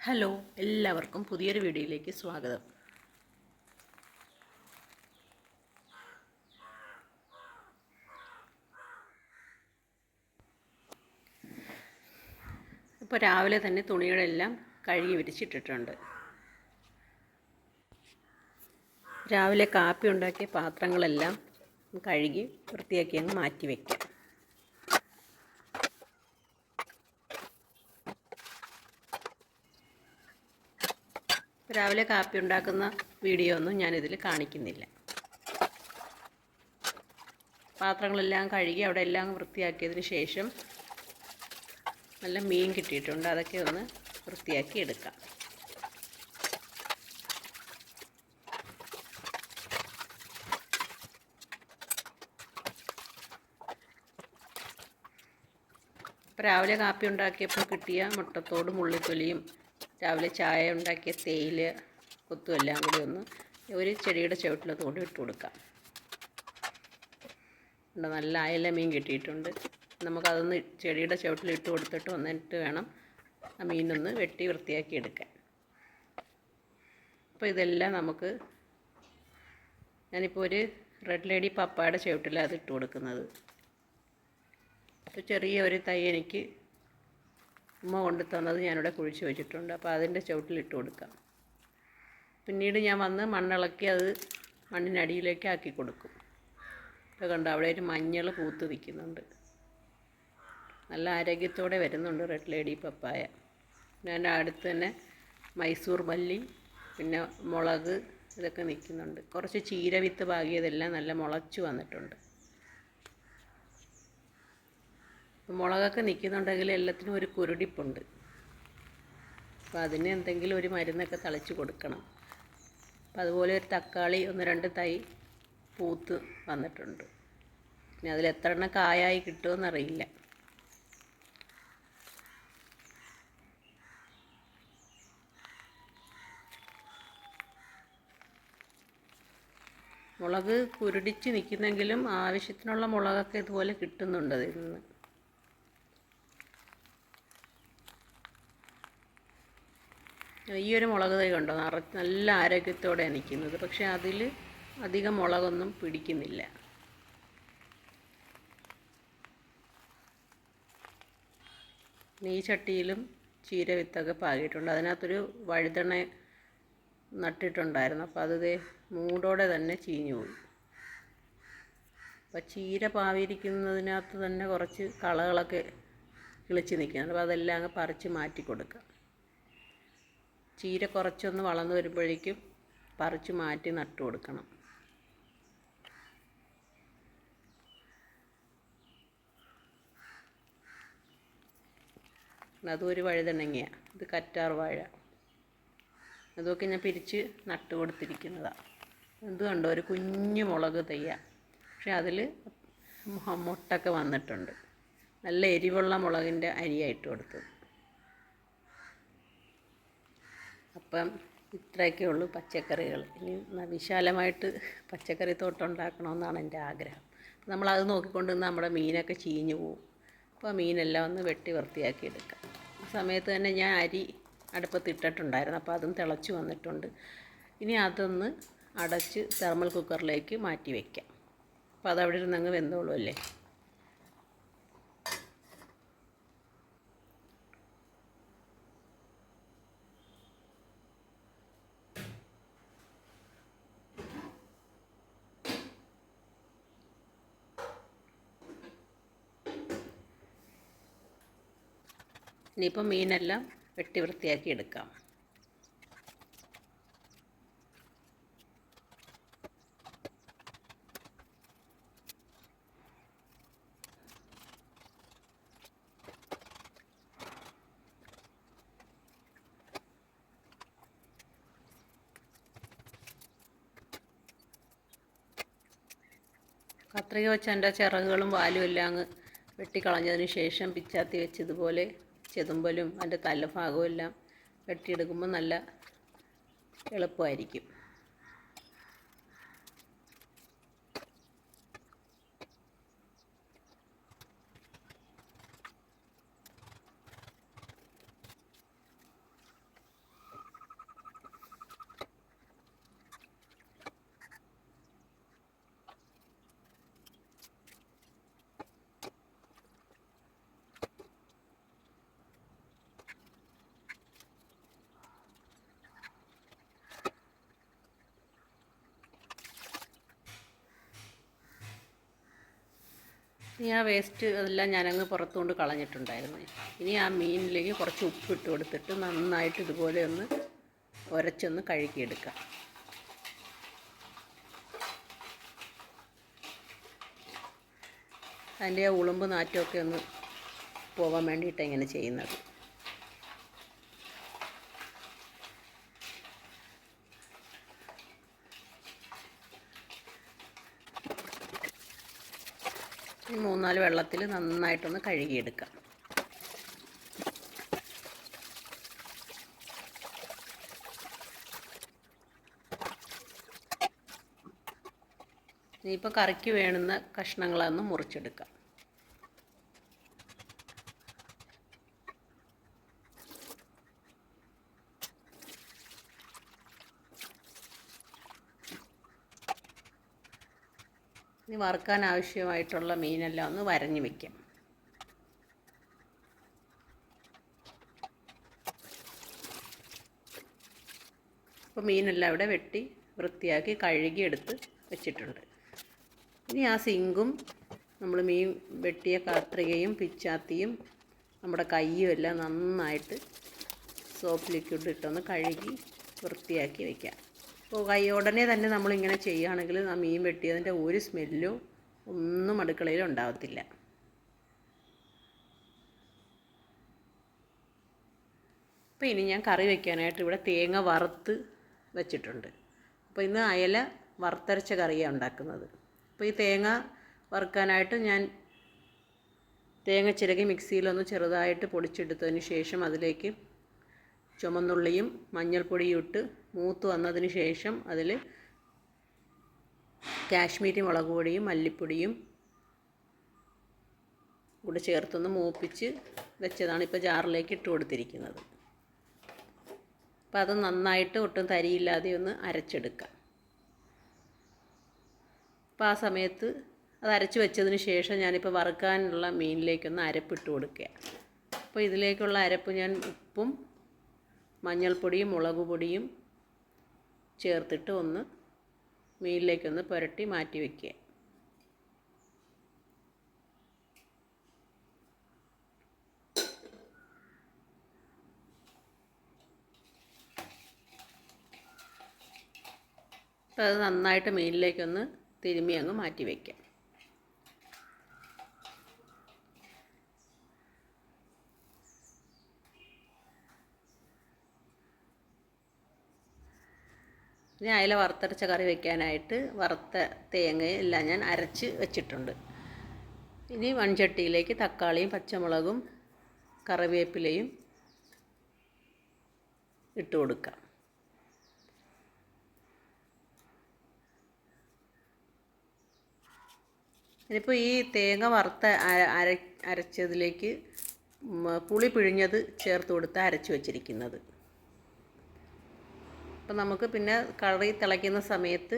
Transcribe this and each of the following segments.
Hello, എല്ലാവർക്കും പുതിയൊരു വീഡിയോയിലേക്ക് സ്വാഗതം. ഇപ്പോൾ രാവിലെ തന്നെ തുണികളെല്ലാം കഴുകി വിരിച്ചിട്ടിട്ടുണ്ട്. രാവിലെ കാപ്പി ഉണ്ടാക്കിയ പാത്രങ്ങളെല്ലാം കഴുകി വൃത്തിയാക്കി അങ്ങ് മാറ്റി വയ്ക്കാം. രാവിലെ കാപ്പി ഉണ്ടാക്കുന്ന വീഡിയോ ഒന്നും ഞാനിതിൽ കാണിക്കുന്നില്ല. പാത്രങ്ങളെല്ലാം കഴുകി അവിടെ എല്ലാം വൃത്തിയാക്കിയതിന് ശേഷം നല്ല മീൻ കിട്ടിയിട്ടുണ്ട്. അതൊക്കെ ഒന്ന് വൃത്തിയാക്കി എടുക്കാം. രാവിലെ കാപ്പി ഉണ്ടാക്കിയപ്പോൾ കിട്ടിയ മുട്ടത്തോടും ഉള്ളിത്തൊലിയും രാവിലെ ചായ ഉണ്ടാക്കിയ തേയില കൊത്തും എല്ലാം കൂടി ഒന്ന് ഒരു ചെടിയുടെ ചുവട്ടിലൊക്കെ കൊണ്ട് ഇട്ട് കൊടുക്കാം. നല്ല അയല മീൻ കിട്ടിയിട്ടുണ്ട്. നമുക്കതൊന്ന് ചെടിയുടെ ചുവട്ടിൽ ഇട്ട് കൊടുത്തിട്ട് വന്നിട്ട് വേണം ആ മീനൊന്ന് വെട്ടി വൃത്തിയാക്കി എടുക്കാൻ. അപ്പോൾ ഇതെല്ലാം നമുക്ക് ഞാനിപ്പോൾ ഒരു റെഡ് ലേഡി പപ്പായുടെ ചുവട്ടിലാണ് അത് ഇട്ട് കൊടുക്കുന്നത്. അപ്പോൾ ചെറിയ ഒരു തൈ എനിക്ക് ഉമ്മ കൊണ്ടു തന്നത് ഞാനിവിടെ കുഴിച്ച് വെച്ചിട്ടുണ്ട്. അപ്പോൾ അതിൻ്റെ ചുവട്ടിൽ ഇട്ട് കൊടുക്കാം. പിന്നീട് ഞാൻ വന്ന് മണ്ണിളക്കി അത് മണ്ണിനടിയിലേക്ക് ആക്കി കൊടുക്കും. അപ്പോൾ കണ്ടോ, അവിടെ ഒരു മഞ്ഞൾ പൂത്ത് നിൽക്കുന്നുണ്ട്. നല്ല ആരോഗ്യത്തോടെ വരുന്നുണ്ട് റെഡ് ലേഡി പപ്പായ. ഞാൻ അടുത്ത് തന്നെ മൈസൂർ മല്ലി, പിന്നെ മുളക് ഇതൊക്കെ നിൽക്കുന്നുണ്ട്. കുറച്ച് ചീര വിത്ത് പാകിയതെല്ലാം നല്ല മുളച്ചു വന്നിട്ടുണ്ട്. മുളകൊക്കെ നിൽക്കുന്നുണ്ടെങ്കിൽ എല്ലാത്തിനും ഒരു കുരുടിപ്പുണ്ട്. അപ്പോൾ അതിന് എന്തെങ്കിലും ഒരു മരുന്നൊക്കെ തളിച്ച് കൊടുക്കണം. അപ്പോൾ അതുപോലെ ഒരു തക്കാളി 1-2 തൈ പൂത്ത് വന്നിട്ടുണ്ട്. പിന്നെ അതിൽ എത്ര എണ്ണം കായായി കിട്ടുമെന്നറിയില്ല. മുളക് കുരുടിച്ച് നിൽക്കുന്നെങ്കിലും ആവശ്യത്തിനുള്ള മുളകൊക്കെ ഇതുപോലെ കിട്ടുന്നുണ്ട് അതിൽ നിന്ന്. ഈ ഒരു മുളക് തൈ കണ്ടോ, നല്ല ആരോഗ്യത്തോടെ നിൽക്കുന്നത്. പക്ഷേ അതിൽ അധികം മുളകൊന്നും പിടിക്കുന്നില്ല. ഈ ചട്ടിയിലും ചീര വിത്തൊക്കെ പാകിയിട്ടുണ്ട്. അതിനകത്തൊരു വഴുതണ നട്ടിട്ടുണ്ടായിരുന്നു. അപ്പോൾ അത് മൂടോടെ തന്നെ ചീഞ്ഞു പോയി. അപ്പോൾ ചീര പാവിയിരിക്കുന്നതിനകത്ത് തന്നെ കുറച്ച് കളകളൊക്കെ കിളിച്ച് നിൽക്കുന്നുണ്ട്. അപ്പോൾ അതെല്ലാം അങ്ങ് പറിച്ച് മാറ്റി കൊടുക്കുക. ചീര കുറച്ചൊന്ന് വളർന്നു വരുമ്പോഴേക്കും പറിച്ച് മാറ്റി നട്ടു കൊടുക്കണം. അതും ഒരു വഴുതനങ്ങയാണ്. ഇത് കറ്റാർ വാഴ. അതൊക്കെ ഞാൻ പിരിച്ച് നട്ട് കൊടുത്തിരിക്കുന്നതാണ്. ഇത് കണ്ടോ, ഒരു കുഞ്ഞു മുളക് തയ്യ. പക്ഷെ അതിൽ മുട്ടൊക്കെ വന്നിട്ടുണ്ട്. നല്ല എരിവുള്ള മുളകിൻ്റെ അരിയായിട്ട് കൊടുത്തത്. അപ്പം ഇത്രയൊക്കെ ഉള്ളൂ പച്ചക്കറികൾ. ഇനി വിശാലമായിട്ട് പച്ചക്കറി തോട്ടം ഉണ്ടാക്കണമെന്നാണ് എൻ്റെ ആഗ്രഹം. നമ്മളത് നോക്കിക്കൊണ്ട് നമ്മുടെ മീനൊക്കെ ചീഞ്ഞു പോവും. അപ്പോൾ ആ മീനെല്ലാം ഒന്ന് വെട്ടി വൃത്തിയാക്കി എടുക്കാം. ആ സമയത്ത് തന്നെ ഞാൻ അരി അടുപ്പത്തിട്ടിട്ടുണ്ടായിരുന്നു. അപ്പോൾ അതും തിളച്ച് വന്നിട്ടുണ്ട്. ഇനി അതൊന്ന് അടച്ച് തെർമൽ കുക്കറിലേക്ക് മാറ്റി വയ്ക്കാം. അപ്പോൾ അതവിടെ ഇരുന്നങ്ങ് വെന്തോളൂ അല്ലേ. ഇനിയിപ്പോൾ മീനെല്ലാം വെട്ടി വൃത്തിയാക്കി എടുക്കാം. കത്രിക വെച്ച് അതിൻ്റെ ചിറകുകളും വാലും എല്ലാം അങ്ങ് വെട്ടിക്കളഞ്ഞതിന് ശേഷം പിച്ചാത്തി വെച്ച് ഇതുപോലെ ചെതുമ്പലും അതിൻ്റെ തലഭാഗവും എല്ലാം വെട്ടിയെടുക്കുമ്പോൾ നല്ല എളുപ്പമായിരിക്കും. ഇനി ആ വേസ്റ്റ് അതെല്ലാം ഞാനങ്ങ് പുറത്തുകൊണ്ട് കളഞ്ഞിട്ടുണ്ടായിരുന്നു. ഇനി ആ മീനിലേക്ക് കുറച്ച് ഉപ്പിട്ട് കൊടുത്തിട്ട് നന്നായിട്ട് ഇതുപോലെ ഒന്ന് ഉരച്ചൊന്ന് കഴുകിയെടുക്കാം. അതിൻ്റെ ആ ഉളുമ്പ് നാറ്റമൊക്കെ ഒന്ന് പോകാൻ വേണ്ടിയിട്ടാണ് ഇങ്ങനെ ചെയ്യുന്നത്. ഈ 3-4 വെള്ളത്തിൽ നന്നായിട്ടൊന്ന് കഴുകിയെടുക്കാം. ഇനിയിപ്പോൾ കറിക്ക് വേണ്ടുന്ന കഷ്ണങ്ങളൊന്ന് മുറിച്ചെടുക്കാം. ഇനി വറുക്കാൻ ആവശ്യമായിട്ടുള്ള മീനെല്ലാം ഒന്ന് വരഞ്ഞ് വയ്ക്കാം. അപ്പോൾ മീനെല്ലാം ഇവിടെ വെട്ടി വൃത്തിയാക്കി കഴുകി എടുത്ത് വെച്ചിട്ടുണ്ട്. ഇനി ആ സിങ്കും നമ്മൾ മീൻ വെട്ടിയ കത്രികയും പിച്ചാത്തിയും നമ്മുടെ കയ്യും എല്ലാം നന്നായിട്ട് സോപ്പ് ലിക്വിഡ് ഇട്ടൊന്ന് കഴുകി വൃത്തിയാക്കി വയ്ക്കാം. അപ്പോൾ ഉടനെ തന്നെ നമ്മളിങ്ങനെ ചെയ്യുകയാണെങ്കിൽ ആ മീൻ വെട്ടിയതിൻ്റെ ഒരു സ്മെല്ലോ ഒന്നും അടുക്കളയിൽ ഉണ്ടാകത്തില്ല. അപ്പോൾ ഇനി ഞാൻ കറി വയ്ക്കാനായിട്ട് ഇവിടെ തേങ്ങ വറുത്ത് വെച്ചിട്ടുണ്ട്. അപ്പോൾ ഇന്ന് അയല വറുത്തരച്ച കറിയാണ് ഉണ്ടാക്കുന്നത്. അപ്പോൾ ഈ തേങ്ങ വറുക്കാനായിട്ട് ഞാൻ തേങ്ങ ചിരകി മിക്സിയിലൊന്ന് ചെറുതായിട്ട് പൊടിച്ചെടുത്തതിന് ശേഷം അതിലേക്ക് ചുമന്നുള്ളിയും മഞ്ഞൾപ്പൊടിയും ഇട്ട് മൂത്ത് വന്നതിന് ശേഷം അതിൽ കാശ്മീരി മുളക് പൊടിയും മല്ലിപ്പൊടിയും കൂടെ ചേർത്തൊന്ന് മൂപ്പിച്ച് വെച്ചതാണ് ഇപ്പോൾ ജാറിലേക്ക് ഇട്ട് കൊടുത്തിരിക്കുന്നത്. അപ്പോൾ അത് നന്നായിട്ട് ഒട്ടും തരിയില്ലാതെ ഒന്ന് അരച്ചെടുക്കാം. അപ്പോൾ ആ സമയത്ത് അത് അരച്ച് വെച്ചതിന് ശേഷം ഞാനിപ്പോൾ വറുക്കാനുള്ള മീനിലേക്കൊന്ന് അരപ്പിട്ട് കൊടുക്കുക. അപ്പോൾ ഇതിലേക്കുള്ള അരപ്പ് ഞാൻ ഉപ്പും മഞ്ഞൾപ്പൊടിയും മുളക് പൊടിയും ചേർത്തിട്ട് ഒന്ന് മീനിലേക്കൊന്ന് പുരട്ടി മാറ്റി വയ്ക്കുക. അപ്പോൾ അത് നന്നായിട്ട് മീനിലേക്കൊന്ന് തിരുമ്മി അങ്ങ് മാറ്റി വയ്ക്കാം. ഇനി അയല വറുത്തരച്ച കറി വയ്ക്കാനായിട്ട് വറുത്ത തേങ്ങയെല്ലാം ഞാൻ അരച്ച് വെച്ചിട്ടുണ്ട്. ഇനി മൺചട്ടിയിലേക്ക് തക്കാളിയും പച്ചമുളകും കറിവേപ്പിലയും ഇട്ട് കൊടുക്കാം. ഇനിയിപ്പോൾ ഈ തേങ്ങ വറുത്ത അരച്ചതിലേക്ക് പുളി പിഴിഞ്ഞത് ചേർത്ത് കൊടുത്ത് അരച്ച് വച്ചിരിക്കുന്നത്. അപ്പം നമുക്ക് പിന്നെ കറി തിളയ്ക്കുന്ന സമയത്ത്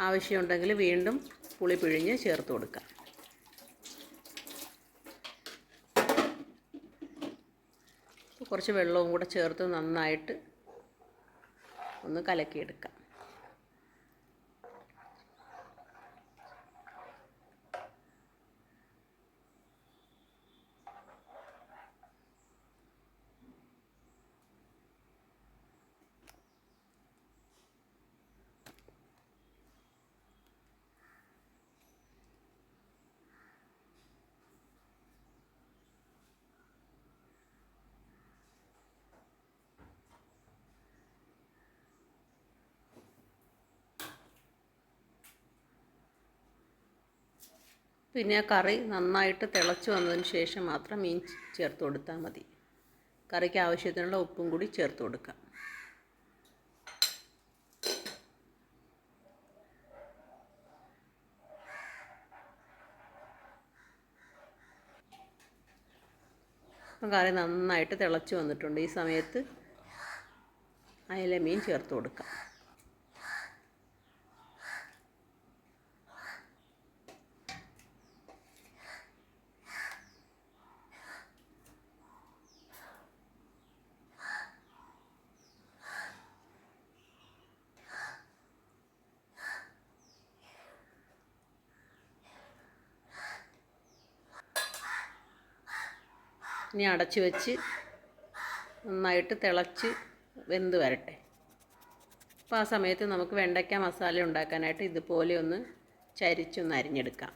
ആവശ്യമുണ്ടെങ്കിൽ വീണ്ടും പുളി പിഴിഞ്ഞ് ചേർത്ത് കൊടുക്കാം. കുറച്ച് വെള്ളവും കൂടെ ചേർത്ത് നന്നായിട്ട് ഒന്ന് കലക്കിയെടുക്കാം. പിന്നെ ആ കറി നന്നായിട്ട് തിളച്ച് വന്നതിന് ശേഷം മാത്രം മീൻ ചേർത്ത് കൊടുത്താൽ മതി. കറിക്ക് ആവശ്യത്തിനുള്ള ഉപ്പും കൂടി ചേർത്ത് കൊടുക്കാം. അപ്പം കറി നന്നായിട്ട് തിളച്ച് വന്നിട്ടുണ്ട്. ഈ സമയത്ത് അയല മീൻ ചേർത്ത് കൊടുക്കാം. ഇനി അടച്ച് വെച്ച് നന്നായിട്ട് തിളച്ച് വെന്ത് വരട്ടെ. അപ്പോൾ ആ സമയത്ത് നമുക്ക് വെണ്ടയ്ക്ക മസാല ഉണ്ടാക്കാനായിട്ട് ഇതുപോലെ ഒന്ന് ചരിച്ചൊന്ന് അരിഞ്ഞെടുക്കാം.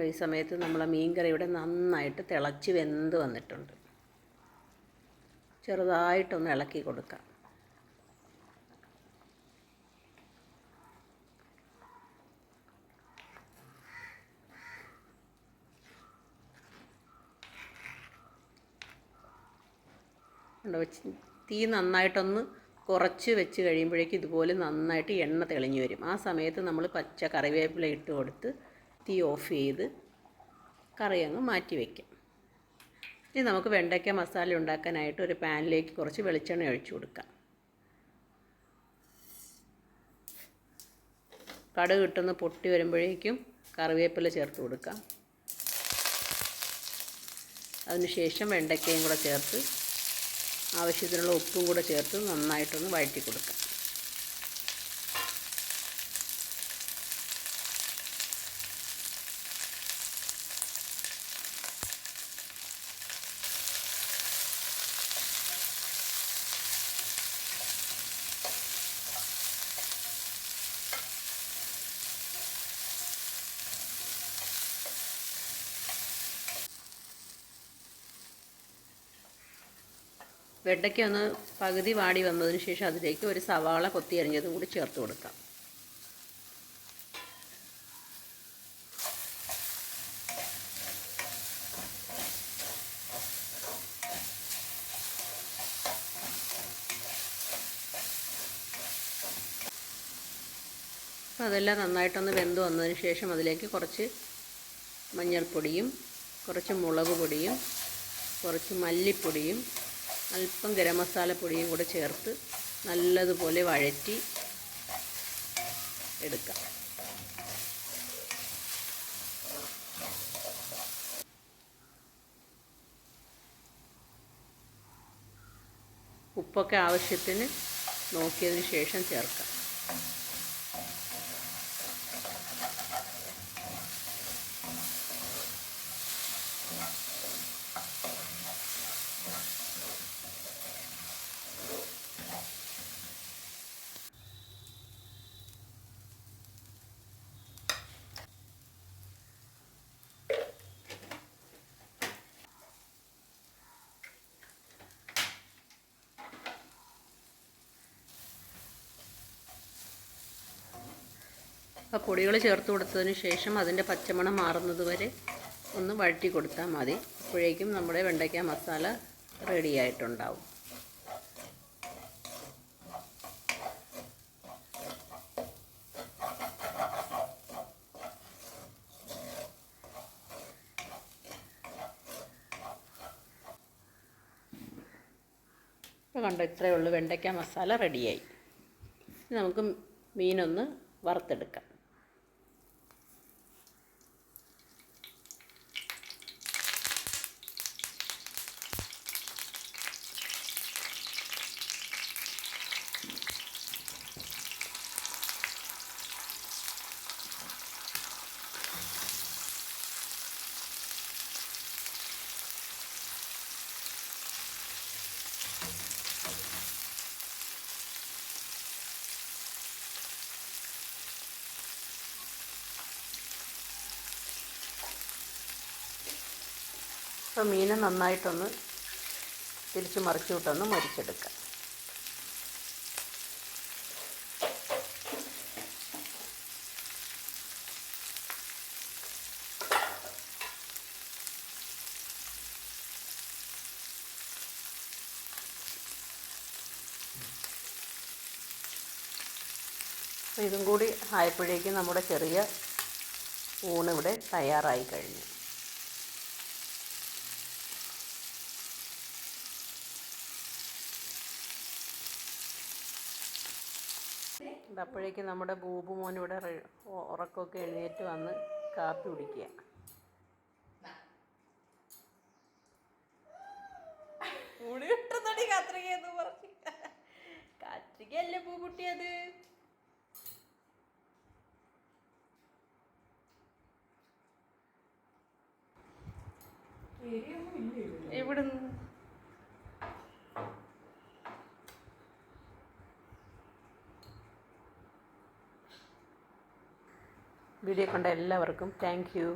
ഈ സമയത്ത് നമ്മളെ മീൻകറി ഇവിടെ നന്നായിട്ട് തിളച്ച് വെന്ത് വന്നിട്ടുണ്ട്. ചെറുതായിട്ടൊന്ന് ഇളക്കി കൊടുക്കാം. തീ നന്നായിട്ടൊന്ന് കുറച്ച് വെച്ച് കഴിയുമ്പോഴേക്കും ഇതുപോലെ നന്നായിട്ട് എണ്ണ തെളിഞ്ഞു വരും. ആ സമയത്ത് നമ്മൾ പച്ച കറിവേപ്പില ഇട്ട് കൊടുത്ത് തീ ഓഫ് ചെയ്ത് കറി അങ്ങ് മാറ്റി വയ്ക്കാം. ഇനി നമുക്ക് വെണ്ടയ്ക്ക മസാല ഉണ്ടാക്കാനായിട്ട് ഒരു പാനിലേക്ക് കുറച്ച് വെളിച്ചെണ്ണ ഒഴിച്ചു കൊടുക്കാം. കടുക് ഇട്ടൊന്ന് പൊട്ടി വരുമ്പോഴേക്കും കറിവേപ്പില ചേർത്ത് കൊടുക്കാം. അതിനുശേഷം വെണ്ടയ്ക്കയും കൂടെ ചേർത്ത് ആവശ്യത്തിനുള്ള ഉപ്പും കൂടെ ചേർത്ത് നന്നായിട്ടൊന്ന് വഴറ്റി കൊടുക്കാം. വെണ്ടയ്ക്ക ഒന്ന് പകുതി വാടി വന്നതിന് ശേഷം അതിലേക്ക് ഒരു സവാള കൊത്തി അരിഞ്ഞതും കൂടി ചേർത്ത് കൊടുക്കാം. അപ്പോൾ അതെല്ലാം നന്നായിട്ടൊന്ന് വെന്ത് വന്നതിന് ശേഷം അതിലേക്ക് കുറച്ച് മഞ്ഞൾപ്പൊടിയും കുറച്ച് മുളക് പൊടിയും കുറച്ച് മല്ലിപ്പൊടിയും അല്പം ഗരം മസാലപ്പൊടിയും കൂടെ ചേർത്ത് നല്ലതുപോലെ വഴറ്റി എടുക്കാം. ഉപ്പൊക്കെ ആവശ്യത്തിന് നോക്കിയതിന് ശേഷം ചേർക്കാം. അപ്പോൾ പൊടികൾ ചേർത്ത് കൊടുത്തതിന് ശേഷം അതിൻ്റെ പച്ചമണം മാറുന്നത് വരെ ഒന്ന് വഴറ്റി കൊടുത്താൽ മതി. അപ്പോഴേക്കും നമ്മുടെ വെണ്ടയ്ക്ക മസാല റെഡി ആയിട്ടുണ്ടാവും. ഇപ്പോൾ കണ്ടോ, ഇത്രയേ ഉള്ളൂ, വെണ്ടയ്ക്ക മസാല റെഡിയായി. നമുക്ക് മീനൊന്ന് വറുത്തെടുക്കാം. അപ്പോൾ മീൻ നന്നായിട്ടൊന്ന് തിരിച്ച് മറിച്ചു വിട്ടൊന്ന് മൊരിച്ചെടുക്കാം. അപ്പോൾ ഇതും കൂടി ആയപ്പോഴേക്കും നമ്മുടെ ചെറിയ ഊണിവിടെ തയ്യാറായി കഴിഞ്ഞു. അപ്പോഴേക്കും നമ്മുടെ ബൂബു മോൻ ഇവിടെ ഉറക്കമൊക്കെ എഴുന്നേറ്റ് വന്ന് കാപ്പി കുടിക്കുക. കാർത്തികയല്ലേ പൂ പൊട്ടിയത്. എവിടുന്ന് വീഡിയോ കണ്ട എല്ലാവർക്കും താങ്ക് യു.